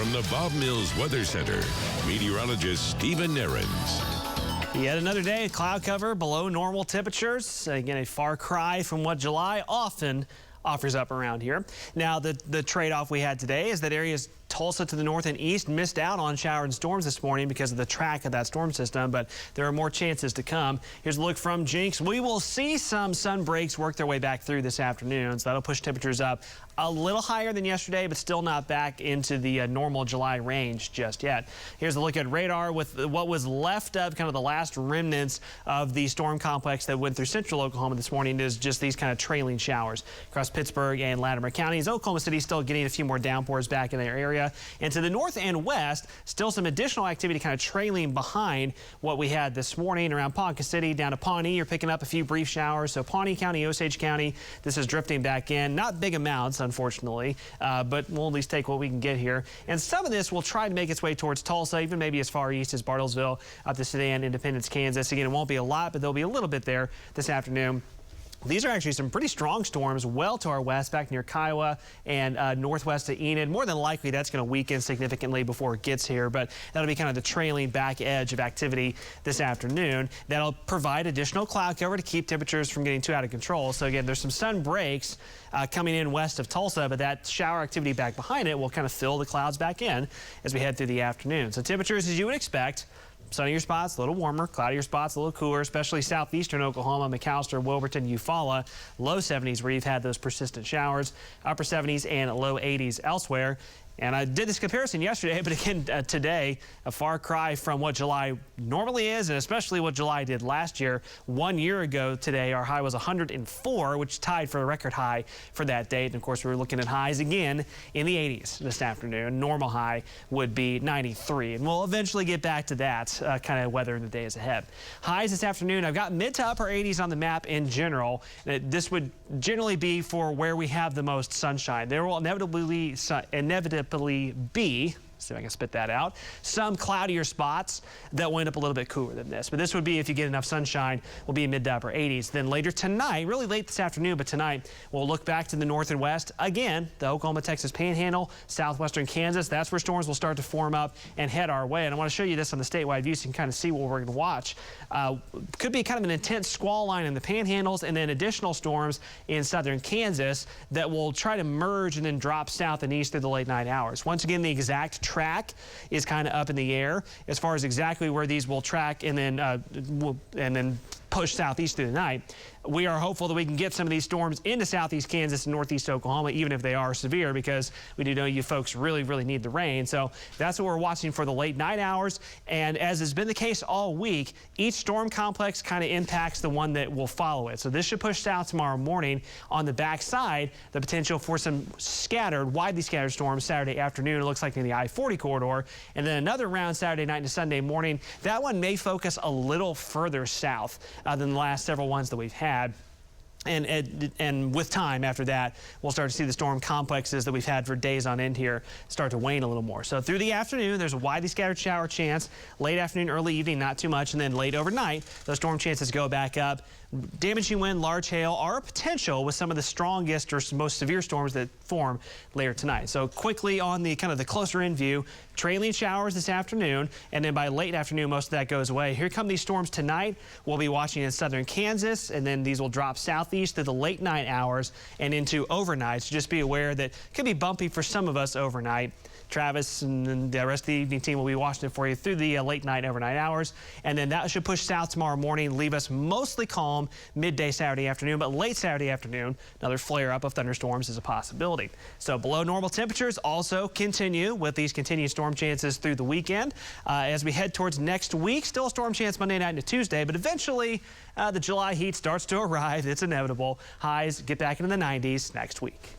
From the Bob Mills Weather Center, meteorologist Stephen Nehrenz. Yet another day, cloud cover below normal temperatures. Again, a far cry from what July often offers up around here. Now, the trade-off we had today is that areas Tulsa to the north and east missed out on showers and storms this morning because of the track of that storm system, but there are more chances to come. Here's a look from Jinx. We will see some sun breaks work their way back through this afternoon, so that'll push temperatures up a little higher than yesterday, but still not back into the normal July range just yet. Here's a look at radar with what was left of kind of the last remnants of the storm complex that went through central Oklahoma this morning. Is just these kind of trailing showers across Pittsburgh and Latimer counties. Oklahoma City still getting a few more downpours back in their area. And to the north and west, still some additional activity kind of trailing behind what we had this morning around Ponca City down to Pawnee. You're picking up a few brief showers. So Pawnee County, Osage County, this is drifting back in. Not big amounts, unfortunately, but we'll at least take what we can get here. And some of this will try to make its way towards Tulsa, even maybe as far east as Bartlesville, up to Sedan, Independence, Kansas. Again, it won't be a lot, but there'll be a little bit there this afternoon. These are actually some pretty strong storms well to our west, back near Kiowa and northwest of Enid. More than likely, that's going to weaken significantly before it gets here, but that'll be kind of the trailing back edge of activity this afternoon. That'll provide additional cloud cover to keep temperatures from getting too out of control. So again, there's some sun breaks coming in west of Tulsa, but that shower activity back behind it will kind of fill the clouds back in as we head through the afternoon. So temperatures, as you would expect, sunnier spots, a little warmer, cloudier spots, a little cooler, especially southeastern Oklahoma, McAllister, Wilburton, Eufaula, low 70s where you've had those persistent showers, upper 70s and low 80s elsewhere. And I did this comparison yesterday, but again, today, a far cry from what July normally is, and especially what July did last year. 1 year ago today, our high was 104, which tied for a record high for that date. And of course, we were looking at highs again in the 80s this afternoon. Normal high would be 93, and we'll eventually get back to that kind of weather in the days ahead. Highs this afternoon, I've got mid to upper 80s on the map in general. This would generally be for where we have the most sunshine. There will inevitably be, see if I can spit that out, some cloudier spots that will end up a little bit cooler than this. But this would be, if you get enough sunshine, will be mid to upper 80s. Then later tonight, really late this afternoon, but tonight, we'll look back to the north and west. Again, the Oklahoma, Texas Panhandle, southwestern Kansas, that's where storms will start to form up and head our way. And I want to show you this on the statewide view so you can kind of see what we're going to watch. Could be kind of an intense squall line in the Panhandles, and then additional storms in southern Kansas that will try to merge and then drop south and east through the late night hours. Once again, the exact track is kind of up in the air as far as exactly where these will track and then push southeast through the night. We are hopeful that we can get some of these storms into southeast Kansas and northeast Oklahoma, even if they are severe, because we do know you folks really, really need the rain. So that's what we're watching for the late night hours. And as has been the case all week, each storm complex kind of impacts the one that will follow it. So this should push south tomorrow morning. On the backside, the potential for some widely scattered storms Saturday afternoon, it looks like in the I-40 corridor. And then another round Saturday night to Sunday morning. That one may focus a little further south than the last several ones that we've had. And with time after that, we'll start to see the storm complexes that we've had for days on end here start to wane a little more. So through the afternoon, there's a widely scattered shower chance. Late afternoon, early evening, not too much. And then late overnight, those storm chances go back up. Damaging wind, large hail are a potential with some of the strongest or most severe storms that form later tonight. So quickly on the kind of the closer in view, trailing showers this afternoon, and then by late afternoon, most of that goes away. Here come these storms tonight. We'll be watching in southern Kansas, and then these will drop southeast through the late night hours and into overnight. So just be aware that it could be bumpy for some of us overnight. Travis and the rest of the evening team will be watching it for you through the late night, overnight hours. And then that should push south tomorrow morning, leave us mostly calm midday Saturday afternoon, but late Saturday afternoon, another flare-up of thunderstorms is a possibility. So below normal temperatures also continue with these continued storm chances through the weekend. As we head towards next week, still a storm chance Monday night into Tuesday, but eventually the July heat starts to arrive. It's inevitable. Highs get back into the 90s next week.